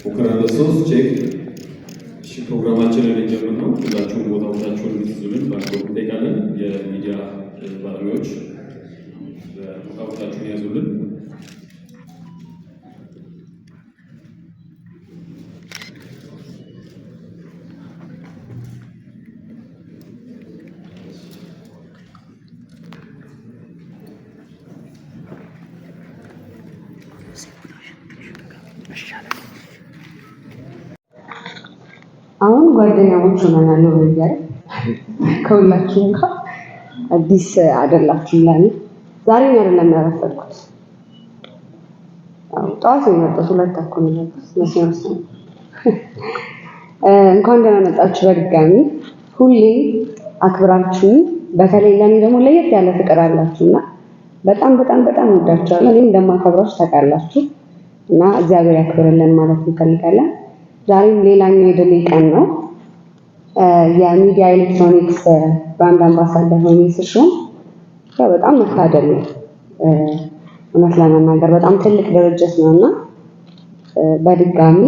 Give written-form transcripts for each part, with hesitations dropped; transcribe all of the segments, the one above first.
ሙከራ ለሶስት ቼክ። እሺ ፕሮግራማችንን የጀመር ነው። ሁላችሁም ቦታዎቻችሁን እንድትይዙልን በአክብሮት እንጠይቃለን። የሚዲያ ባለሙያዎች ቦታዎቻችሁን ያዙልን። አሁን ጓደኛሞች ሆነናል። ወይያል ከሁላችሁም ጋር አዲስ አይደላችሁም። ለኔ ዛሬ ነው አይደለም ያረፈድኩት። ጠዋት ነው የመጣሁት። 2 ተኩል ነው የመጣሁት። እንኳን ደህና መጣችሁ በድጋሚ። ሁሌ አክብራችሁ በተለይ ለኔ ደግሞ ለየት ያለ ፍቅር አላችሁና በጣም በጣም በጣም ወዳችኋለሁ። እኔ እንደማከብራችሁ ታውቃላችሁ እና እግዚአብሔር ያክብርልን ማለት እንፈልጋለን። ዛሬም ሌላኛው የድል ቀን ነው። የሚዲያ ኤሌክትሮኒክስ ብራንድ አምባሳደር ሆኜ ስሾም በጣም መታደል ነው። እውነት ለመናገር በጣም ትልቅ ድርጅት ነውና በድጋሚ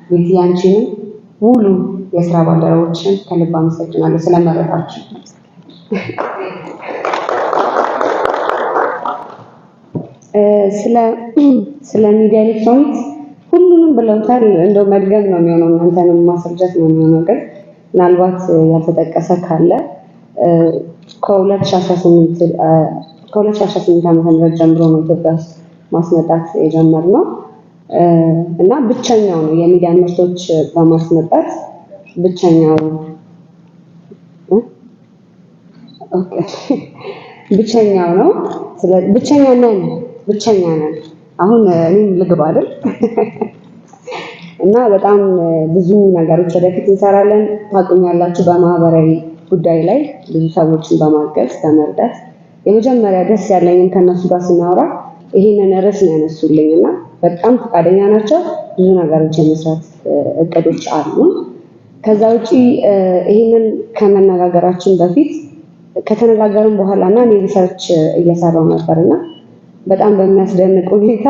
ቤቲ አንቺንም ሙሉ የስራ ባልደረቦችን ከልብ አመሰግናለሁ ስለመረጣችሁ። ስለ ሚዲያ ኤሌክትሮኒክስ ሁሉንም ብለውታል። እንደው መድገም ነው የሚሆነው፣ እናንተንም ማስረጃት ነው የሚሆነው። ግን ምናልባት ያልተጠቀሰ ካለ ከ2018 ዓ.ም ጀምሮ ነው ኢትዮጵያ ውስጥ ማስመጣት የጀመርነው እና ብቸኛው ነው የሚዲያ ምርቶች በማስመጣት ብቸኛው ነው። ብቸኛ ነን። አሁን እኔም ልግባ አይደል እና በጣም ብዙ ነገሮች ወደፊት እንሰራለን። ታውቁኛላችሁ፣ በማህበራዊ ጉዳይ ላይ ብዙ ሰዎችን በማገዝ በመርዳት የመጀመሪያ ደስ ያለኝን ከነሱ ጋር ስናወራ ይሄንን ርዕስ ነው ያነሱልኝና በጣም ፈቃደኛ ናቸው። ብዙ ነገሮች የመስራት እቅዶች አሉ። ከዛ ውጪ ይሄንን ከመነጋገራችን በፊት ከተነጋገርን በኋላና እኔ ሪሰርች እየሰራው ነበርና በጣም በሚያስደንቅ ሁኔታ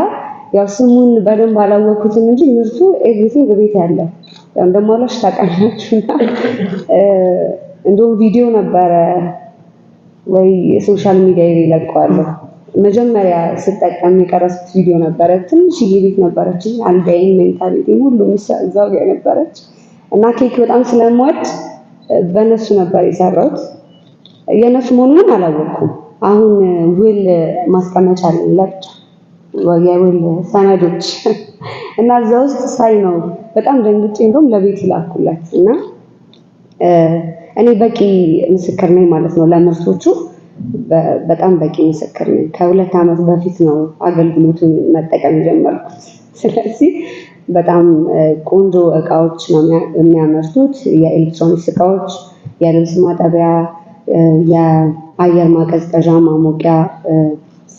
ያው ስሙን በደንብ አላወኩትም እንጂ ምርቱ ኤቭሪቲንግ ቤት ያለ ያው እንደማላሽ ታውቃላችሁና እንደው ቪዲዮ ነበረ ወይ ሶሻል ሚዲያ ላይ ለቀዋለሁ። መጀመሪያ ስጠቀም የቀረጽኩት ቪዲዮ ነበረ። ትንሽ ቤት ነበረች፣ አልጋዬን ሜንታሊቲ ሁሉ እዛው ጋር ነበረች እና ኬክ በጣም ስለምወድ በነሱ ነበር የሰራሁት። የነሱ መሆኑን አላወኩም። አሁን ውል ማስቀመጫ ለብቻ የውል ሰነዶች እና እዛ ውስጥ ሳይ ነው በጣም ደንግጬ እንደውም ለቤት ይላኩላት እና እኔ በቂ ምስክር ነኝ ማለት ነው ለምርቶቹ። በጣም በቂ ምስክር ነኝ። ከ2 ዓመት በፊት ነው አገልግሎቱን መጠቀም የጀመርኩት። ስለዚህ በጣም ቆንጆ እቃዎች ነው የሚያመርቱት። የኤሌክትሮኒክስ እቃዎች፣ የልብስ ማጠቢያ፣ የአየር ማቀዝቀዣ ማሞቂያ፣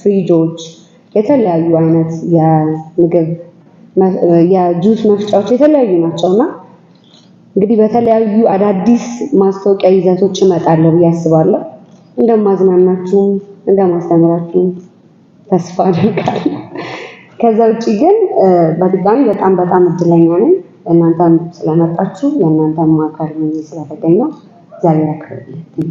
ፍሪጆች፣ የተለያዩ አይነት የምግብ የጁስ መፍጫዎች የተለያዩ ናቸውና እንግዲህ በተለያዩ አዳዲስ ማስታወቂያ ይዘቶች እመጣለሁ ብዬ አስባለሁ። እንደማዝናናችሁም እንደማስተምራችሁም ተስፋ አደርጋለሁ። ከዛ ውጪ ግን በድጋሚ በጣም በጣም እድለኛ ነኝ። እናንተም ስለመጣችሁ የእናንተም አካል ሆኜ ስለተገኘሁ እግዚአብሔር ያክብርልኝ።